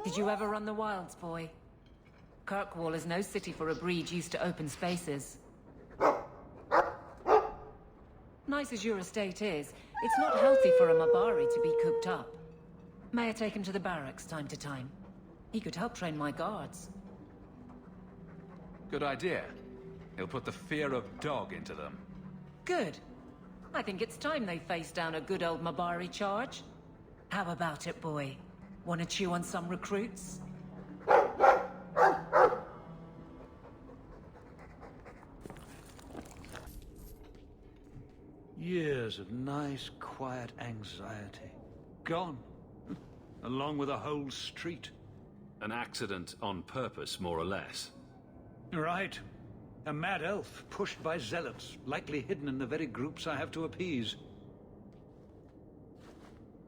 Did you ever run the wilds, boy? Kirkwall is no city for a breed used to open spaces. Nice as your estate is, it's not healthy for a Mabari to be cooped up. May I take him to the barracks time to time? He could help train my guards. Good idea. He'll put the fear of dog into them. Good. I think it's time they face down a good old Mabari charge. How about it, boy? Want to chew on some recruits? Years of nice, quiet anxiety. Gone. Along with a whole street. An accident on purpose, more or less. Right. A mad elf, pushed by zealots, likely hidden in the very groups I have to appease.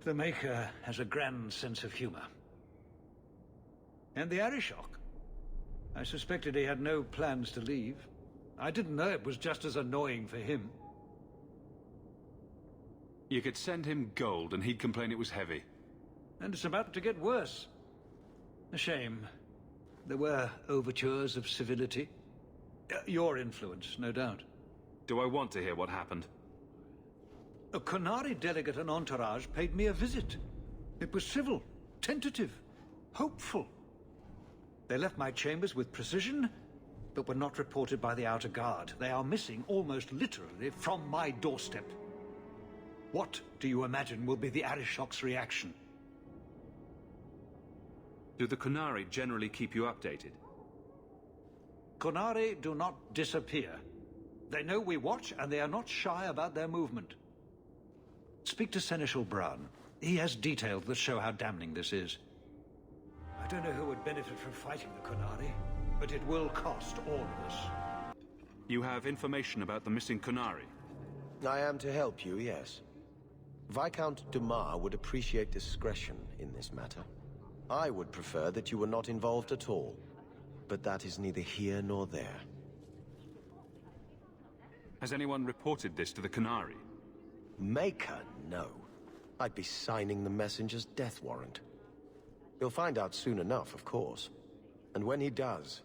The Maker has a grand sense of humor. And the Arishok. I suspected he had no plans to leave. I didn't know it was just as annoying for him. You could send him gold and he'd complain it was heavy. And it's about to get worse. A shame. There were overtures of civility. Your influence, no doubt. Do I want to hear what happened? A Qunari delegate and entourage paid me a visit. It was civil, tentative, hopeful. They left my chambers with precision, but were not reported by the outer guard. They are missing almost literally from my doorstep. What do you imagine will be the Arishok's reaction? Do the Qunari generally keep you updated? Qunari do not disappear. They know we watch, and they are not shy about their movement. Speak to Seneschal Brown. He has details that show how damning this is. I don't know who would benefit from fighting the Qunari, but it will cost all of us. You have information about the missing Qunari? I am to help you, yes. Viscount Dumas would appreciate discretion in this matter. I would prefer that you were not involved at all, but that is neither here nor there. Has anyone reported this to the Qunari? Maker, no. I'd be signing the messenger's death warrant. He'll find out soon enough, of course. And when he does,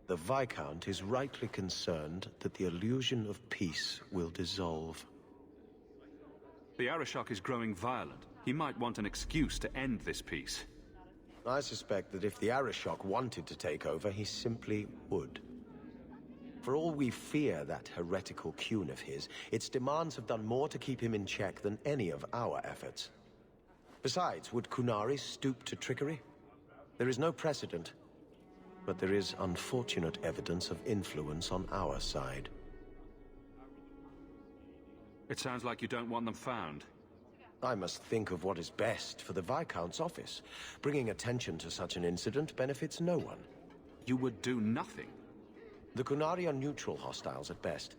the Viscount is rightly concerned that the illusion of peace will dissolve. The Arishok is growing violent. He might want an excuse to end this peace. I suspect that if the Arishok wanted to take over, he simply would. For all we fear that heretical Qun of his, its demands have done more to keep him in check than any of our efforts. Besides, would Qunari stoop to trickery? There is no precedent, but there is unfortunate evidence of influence on our side. It sounds like you don't want them found. I must think of what is best for the Viscount's office. Bringing attention to such an incident benefits no one. You would do nothing. The Qunari are neutral hostiles at best.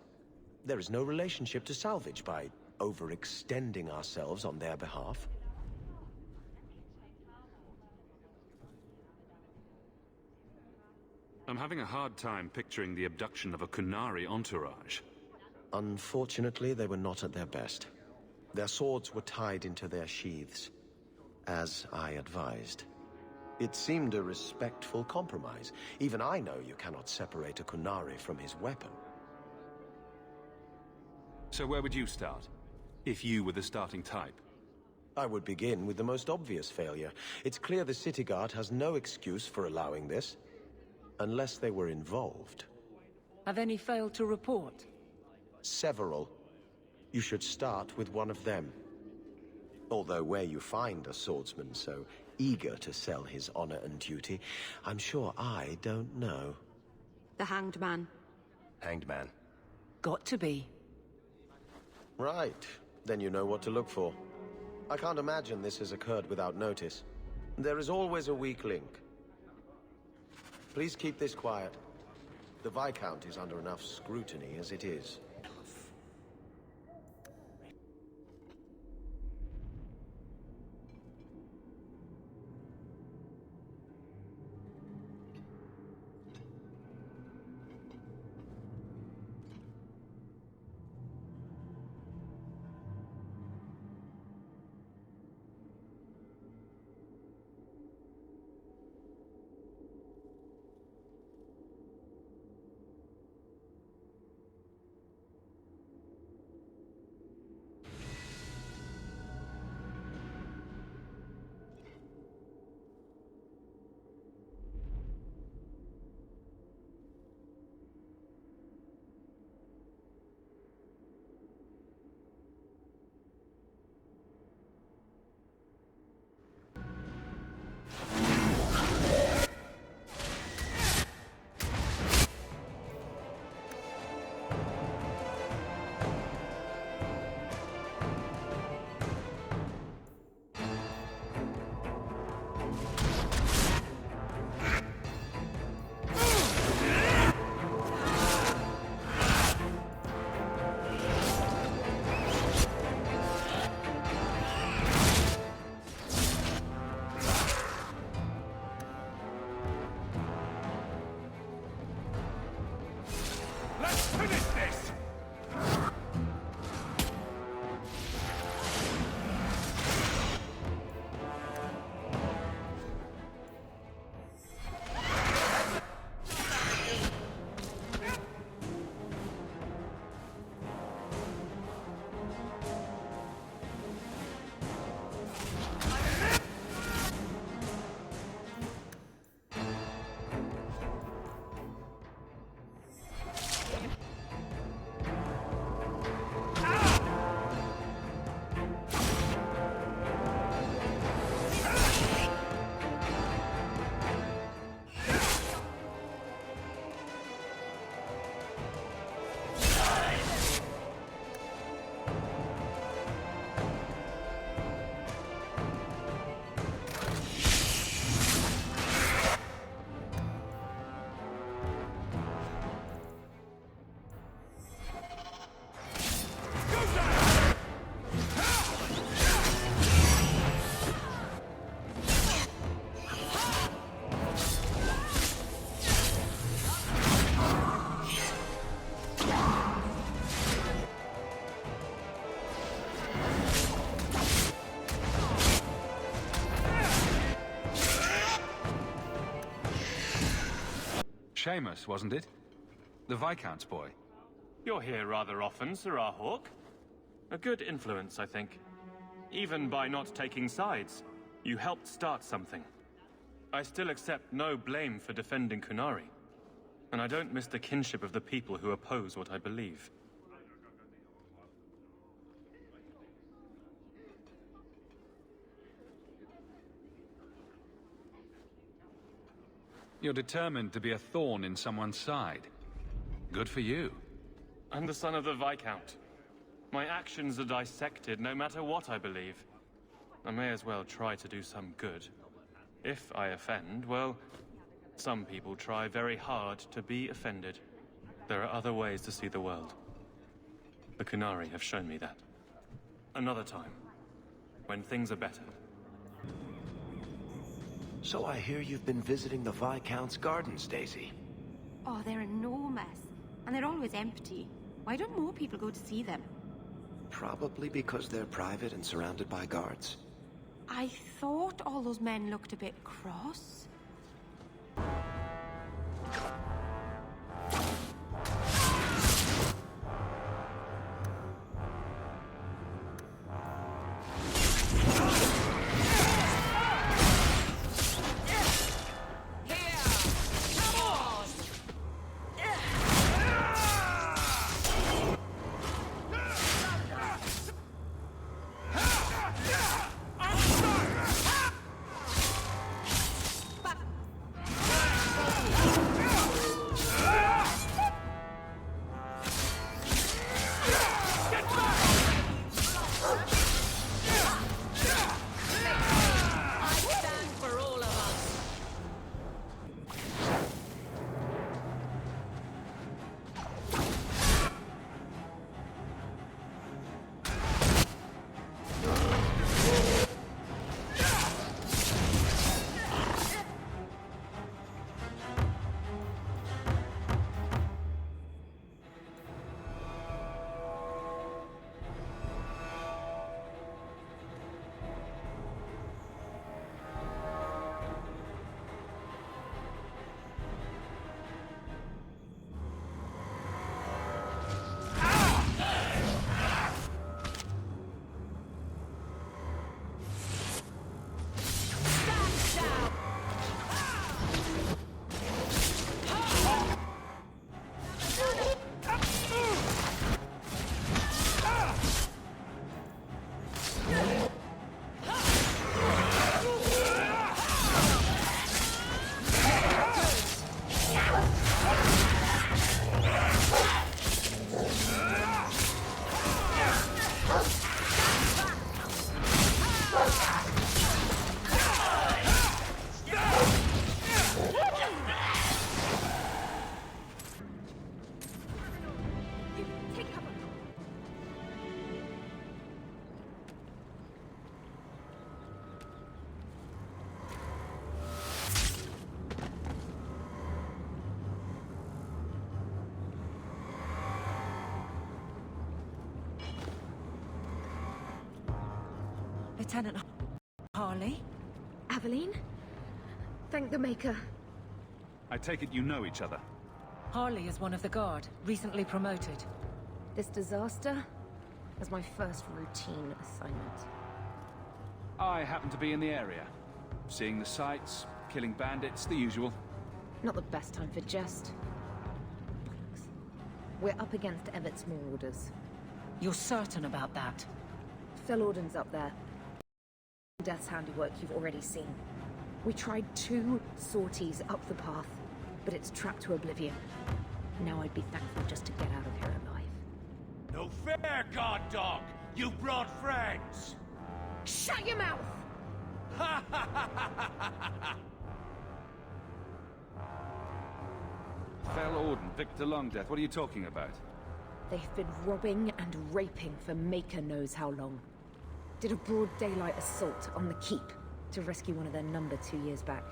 There is no relationship to salvage by overextending ourselves on their behalf. I'm having a hard time picturing the abduction of a Qunari entourage. Unfortunately, they were not at their best. Their swords were tied into their sheaths, as I advised. It seemed a respectful compromise. Even I know you cannot separate a Qunari from his weapon. So where would you start, if you were the starting type? I would begin with the most obvious failure. It's clear the City Guard has no excuse for allowing this, unless they were involved. Have any failed to report? Several. You should start with one of them. Although where you find a swordsman so eager to sell his honor and duty, I'm sure I don't know. The Hanged Man. Hanged Man. Got to be. Right. Then you know what to look for. I can't imagine this has occurred without notice. There is always a weak link. Please keep this quiet. The Viscount is under enough scrutiny as it is. Seamus, wasn't it? The Viscount's boy. You're here rather often, Sir Hawk. A good influence, I think. Even by not taking sides, you helped start something. I still accept no blame for defending Kunari. And I don't miss the kinship of the people who oppose what I believe. You're determined to be a thorn in someone's side. Good for you. I'm the son of the Viscount. My actions are dissected no matter what I believe. I may as well try to do some good. If I offend, well, some people try very hard to be offended. There are other ways to see the world. The Kunari have shown me that. Another time, when things are better. So I hear you've been visiting the Viscount's gardens, Daisy. Oh, they're enormous. And they're always empty. Why don't more people go to see them? Probably because they're private and surrounded by guards. I thought all those men looked a bit cross. Lieutenant Harley? Aveline? Thank the Maker. I take it you know each other. Harley is one of the guard, recently promoted. This disaster was my first routine assignment. I happen to be in the area. Seeing the sights, killing bandits, the usual. Not the best time for jest. We're up against Evert's marauders. You're certain about that? Felorden's up there. Death's handiwork you've already seen. We tried 2 sorties up the path, but it's trapped to oblivion. Now I'd be thankful just to get out of here alive. No fair, guard dog! You brought friends! Shut your mouth! Fell Orden, Victor Longdeath, what are you talking about? They've been robbing and raping for Maker knows how long. Did a broad daylight assault on the keep to rescue one of their number 2 years back.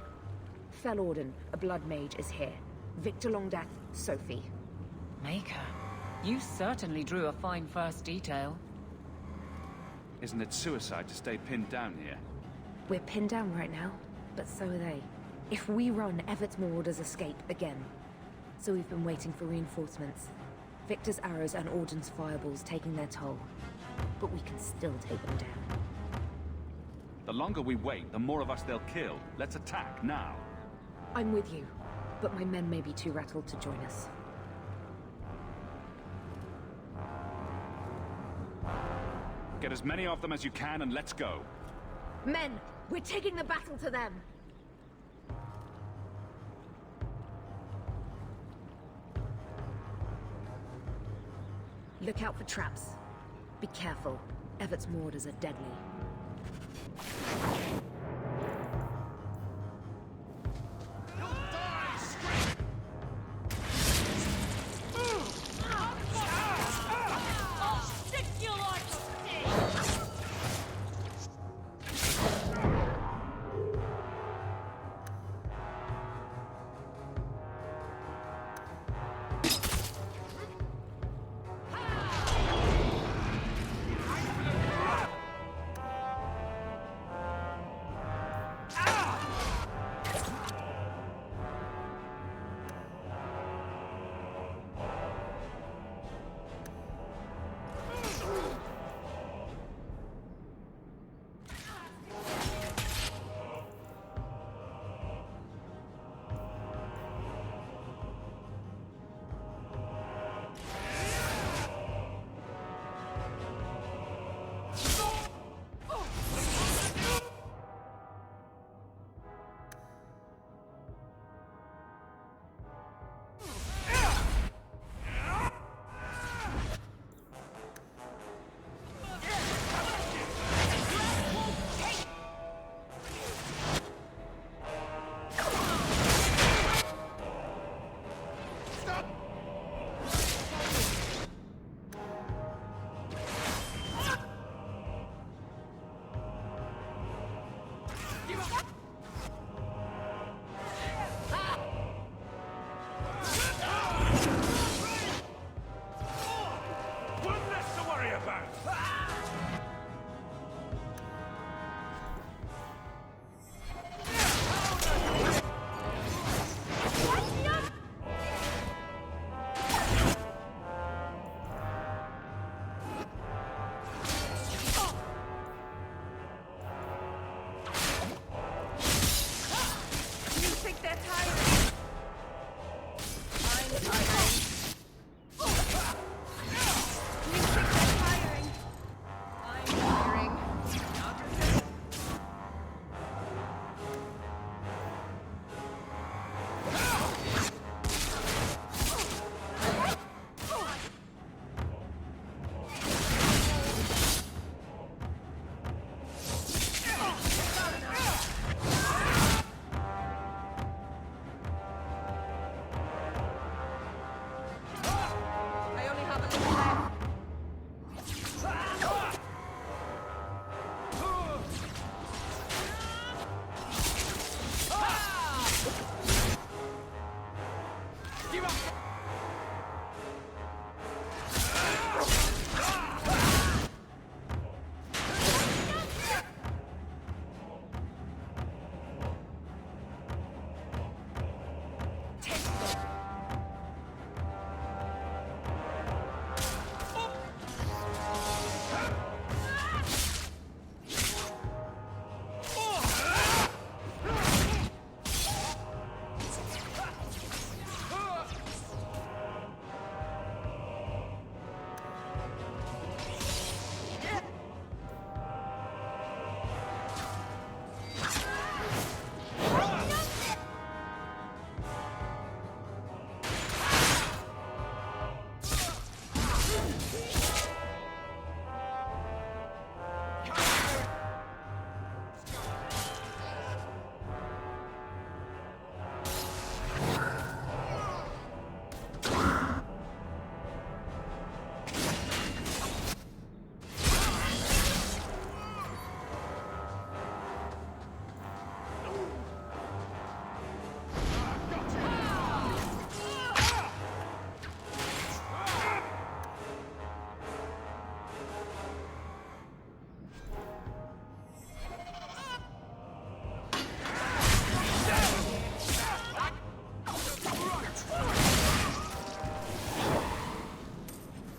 Fell Orden, a blood mage, is here. Victor Longdeath, Sophie. Maker, you certainly drew a fine first detail. Isn't it suicide to stay pinned down here? We're pinned down right now, but so are they. If we run, Evert's marauders escape again. So we've been waiting for reinforcements. Victor's arrows and Orden's fireballs taking their toll. But we can still take them down. The longer we wait, the more of us they'll kill. Let's attack now. I'm with you, but my men may be too rattled to join us. Get as many of them as you can and let's go. Men, we're taking the battle to them! Look out for traps. Be careful. Everett's mortars are deadly.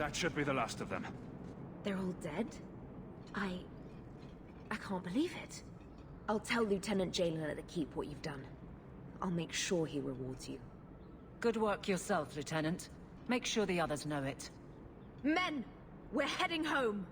That should be the last of them. They're all dead? I can't believe it. I'll tell Lieutenant Jalen at the Keep what you've done. I'll make sure he rewards you. Good work yourself, Lieutenant. Make sure the others know it. Men! We're heading home!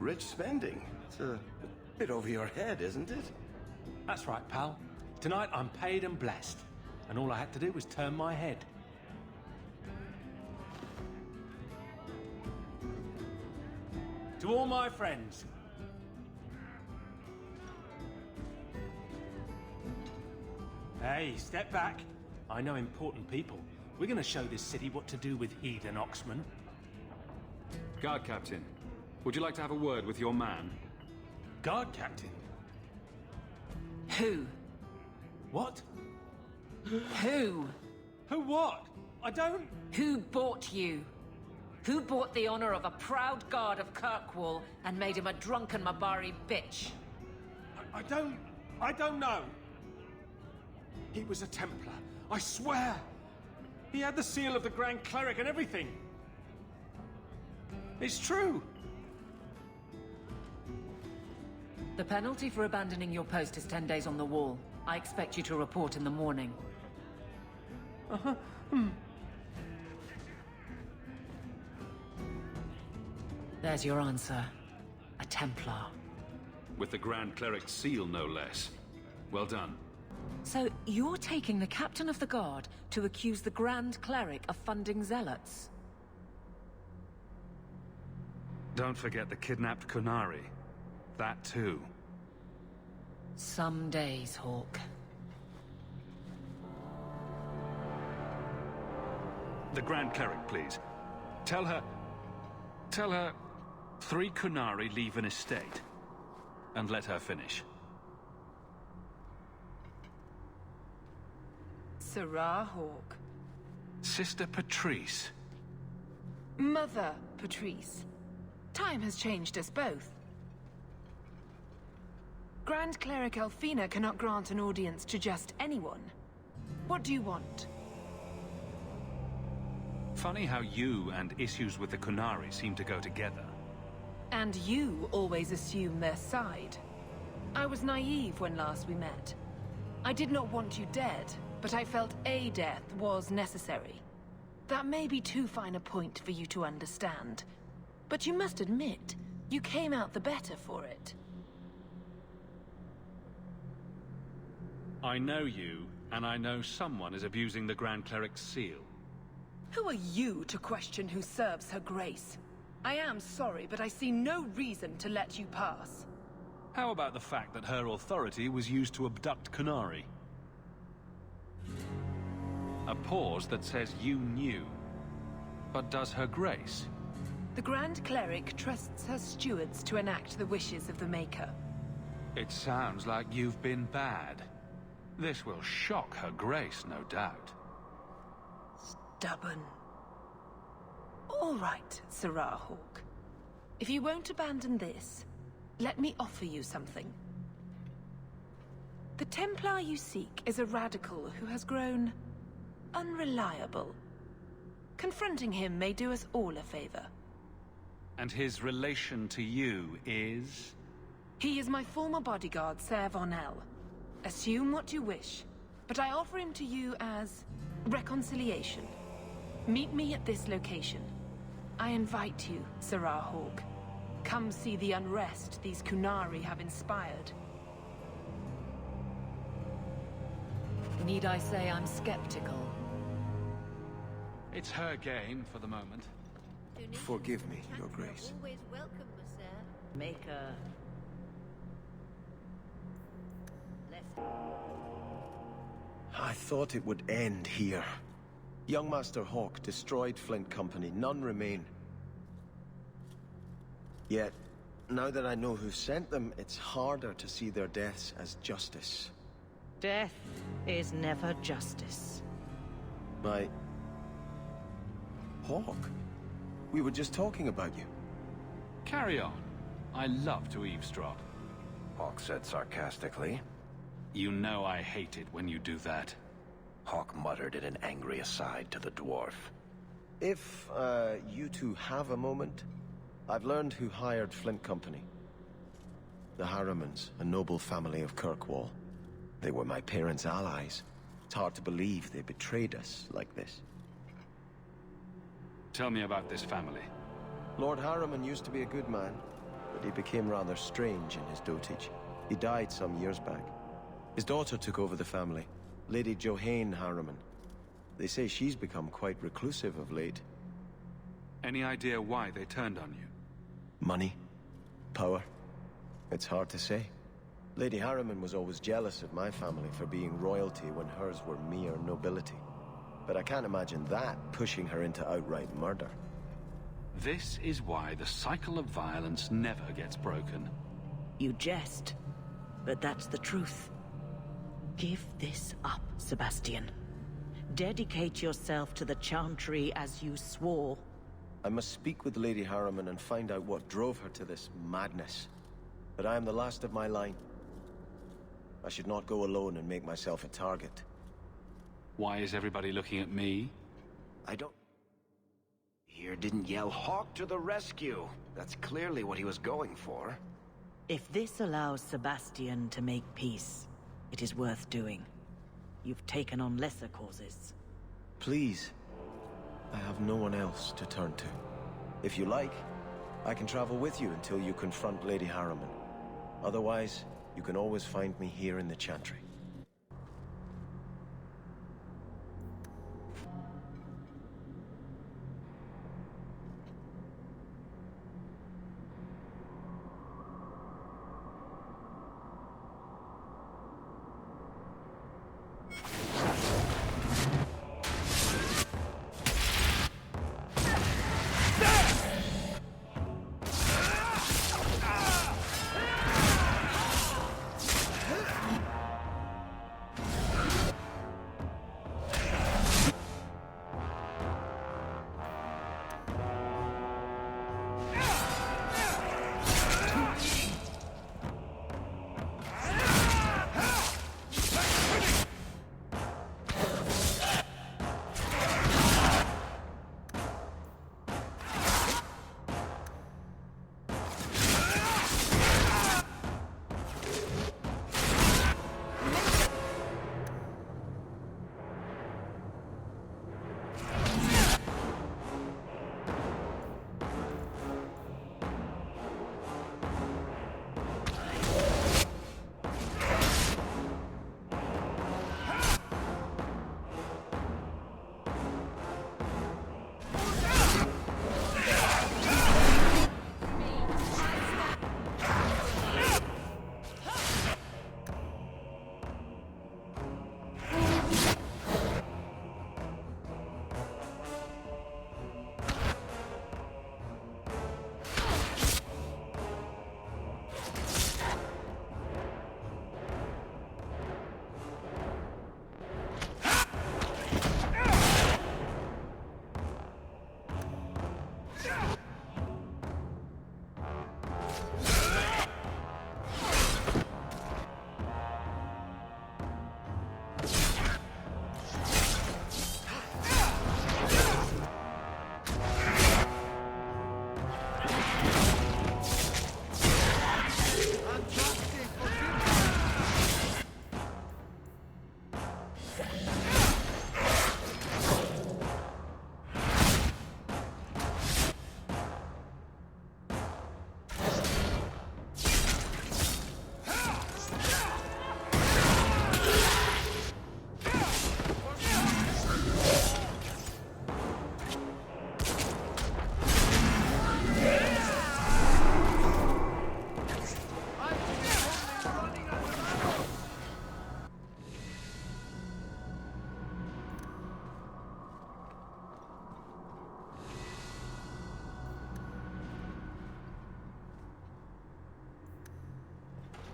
Rich spending. It's a bit over your head, isn't it? That's right, pal. Tonight I'm paid and blessed. And all I had to do was turn my head. To all my friends. Hey, step back. I know important people. We're gonna show this city what to do with heathen Oxman. Guard Captain, would you like to have a word with your man? Guard captain? Who? What? Who? Who what? I don't... Who bought you? Who bought the honor of a proud guard of Kirkwall and made him a drunken Mabari bitch? I don't know. He was a Templar, I swear. He had the seal of the Grand Cleric and everything. It's true. The penalty for abandoning your post is 10 days on the wall. I expect you to report in the morning. There's your answer. A Templar. With the Grand Cleric's seal, no less. Well done. So, you're taking the Captain of the Guard to accuse the Grand Cleric of funding zealots? Don't forget the kidnapped Kunari. That too. Some days, Hawk. The Grand Cleric, please. Tell her... 3 Kunari leave an estate. And let her finish. Sarah Hawk. Sister Patrice. Mother Patrice. Time has changed us both. Grand Cleric Elfina cannot grant an audience to just anyone. What do you want? Funny how you and issues with the Kunari seem to go together. And you always assume their side. I was naive when last we met. I did not want you dead, but I felt a death was necessary. That may be too fine a point for you to understand. But you must admit, you came out the better for it. I know you, and I know someone is abusing the Grand Cleric's seal. Who are you to question who serves her grace? I am sorry, but I see no reason to let you pass. How about the fact that her authority was used to abduct Kunari? A pause that says you knew. But does her grace? The Grand Cleric trusts her stewards to enact the wishes of the Maker. It sounds like you've been bad. This will shock her grace, no doubt. Stubborn. All right, Sarah Hawk. If you won't abandon this, let me offer you something. The Templar you seek is a radical who has grown unreliable. Confronting him may do us all a favor. And his relation to you is? He is my former bodyguard, Ser Von L. Assume what you wish, but I offer him to you as reconciliation. Meet me at this location. I invite you, Sarah Hawk. Come see the unrest these Kunari have inspired. Need I say I'm skeptical? It's her game for the moment. Forgive me, Your Grace. Always welcome, sir. Maker. I thought it would end here. Young Master Hawk destroyed Flint Company. None remain. Yet, now that I know who sent them, it's harder to see their deaths as justice. Death is never justice. My... Hawk? We were just talking about you. Carry on. I love to eavesdrop. Hawk said sarcastically. You know I hate it when you do that. Hawk muttered in an angry aside to the dwarf. If, you two have a moment, I've learned who hired Flint Company. The Harrimans, a noble family of Kirkwall. They were my parents' allies. It's hard to believe they betrayed us like this. Tell me about this family. Lord Harriman used to be a good man, but he became rather strange in his dotage. He died some years back. His daughter took over the family, Lady Johanne Harriman. They say she's become quite reclusive of late. Any idea why they turned on you? Money? Power? It's hard to say. Lady Harriman was always jealous of my family for being royalty when hers were mere nobility. But I can't imagine that pushing her into outright murder. This is why the cycle of violence never gets broken. You jest, but that's the truth. Give this up, Sebastian. Dedicate yourself to the Chantry as you swore. I must speak with Lady Harriman and find out what drove her to this madness. But I am the last of my line. I should not go alone and make myself a target. Why is everybody looking at me? I don't... Here didn't yell Hawk to the rescue. That's clearly what he was going for. If this allows Sebastian to make peace, it is worth doing. You've taken on lesser causes. Please. I have no one else to turn to. If you like, I can travel with you until you confront Lady Harriman. Otherwise, you can always find me here in the Chantry.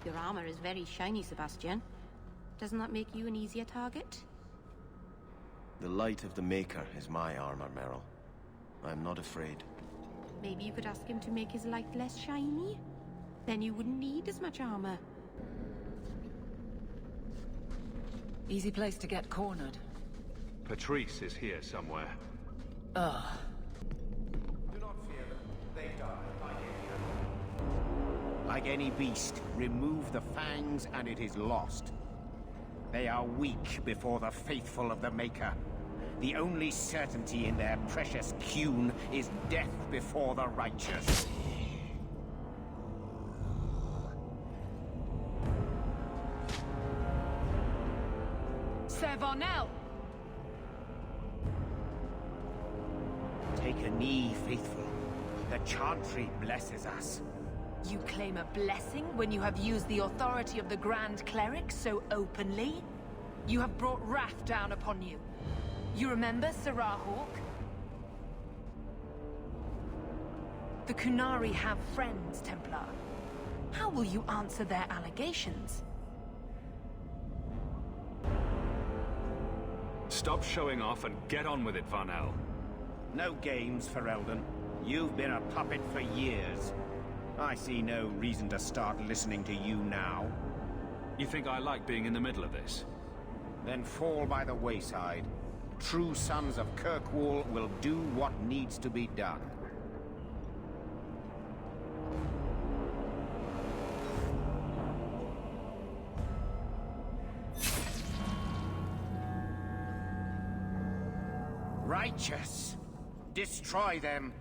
Your armor is very shiny, Sebastian. Doesn't that make you an easier target? The light of the Maker is my armor, Meryl. I'm not afraid. Maybe you could ask him to make his light less shiny? Then you wouldn't need as much armor. Easy place to get cornered. Patrice is here somewhere. Ugh. Do not fear them. They die like any animal. Like any beast, remove the fangs and it is lost. They are weak before the faithful of the Maker. The only certainty in their precious Qun is death before the righteous. Sir Varnell! Take a knee, faithful. The Chantry blesses us. You claim a blessing when you have used the authority of the Grand Cleric so openly? You have brought wrath down upon you. You remember Sirah Hawk? The Qunari have friends, Templar. How will you answer their allegations? Stop showing off and get on with it, Varnell. No games for Eldon. You've been a puppet for years. I see no reason to start listening to you now. You think I like being in the middle of this? Then fall by the wayside. True sons of Kirkwall will do what needs to be done. Righteous. Destroy them.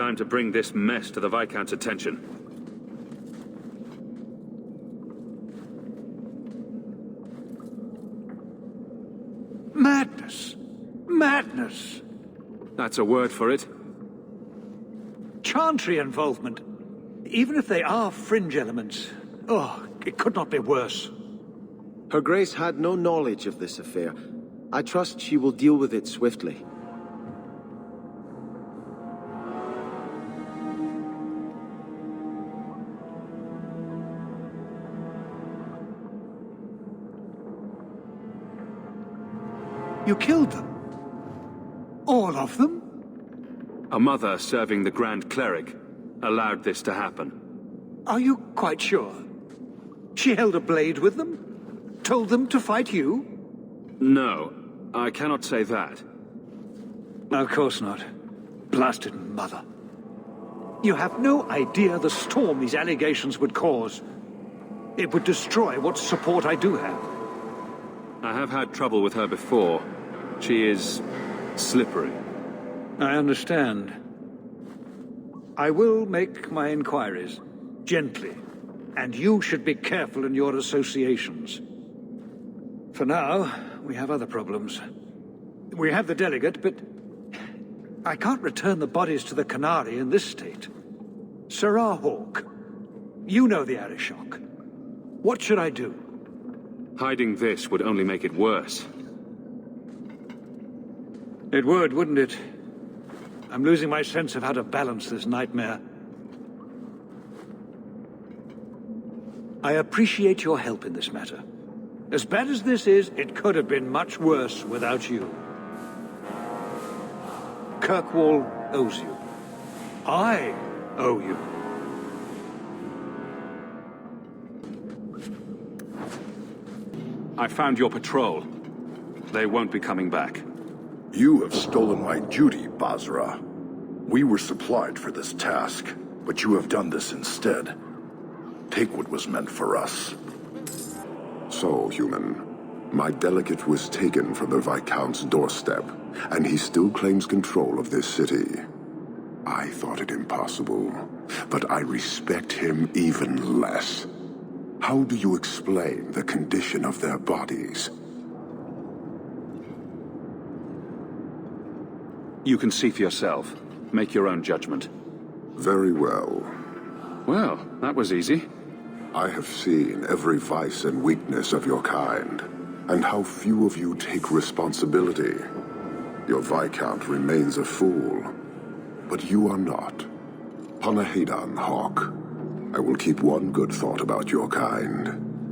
Time to bring this mess to the Viscount's attention. Madness! Madness! That's a word for it. Chantry involvement. Even if they are fringe elements, oh, it could not be worse. Her Grace had no knowledge of this affair. I trust she will deal with it swiftly. You killed them? All of them? A mother serving the Grand Cleric allowed this to happen. Are you quite sure? She held a blade with them? Told them to fight you? No, I cannot say that. Of course not. Blasted mother. You have no idea the storm these allegations would cause. It would destroy what support I do have. I have had trouble with her before. She is slippery. I understand. I will make my inquiries, gently, and you should be careful in your associations. For now, we have other problems. We have the delegate, but I can't return the bodies to the Canary in this state. Sirrah Hawk, you know the Arishok. What should I do? Hiding this would only make it worse. It would, wouldn't it? I'm losing my sense of how to balance this nightmare. I appreciate your help in this matter. As bad as this is, it could have been much worse without you. Kirkwall owes you. I owe you. I found your patrol. They won't be coming back. You have stolen my duty, Basra. We were supplied for this task, but you have done this instead. Take what was meant for us. So, human, my delegate was taken from the Viscount's doorstep, and he still claims control of this city. I thought it impossible, but I respect him even less. How do you explain the condition of their bodies? You can see for yourself. Make your own judgment. Very well. Well, that was easy. I have seen every vice and weakness of your kind, and how few of you take responsibility. Your Viscount remains a fool, but you are not. Panahedan, Hawk. I will keep one good thought about your kind.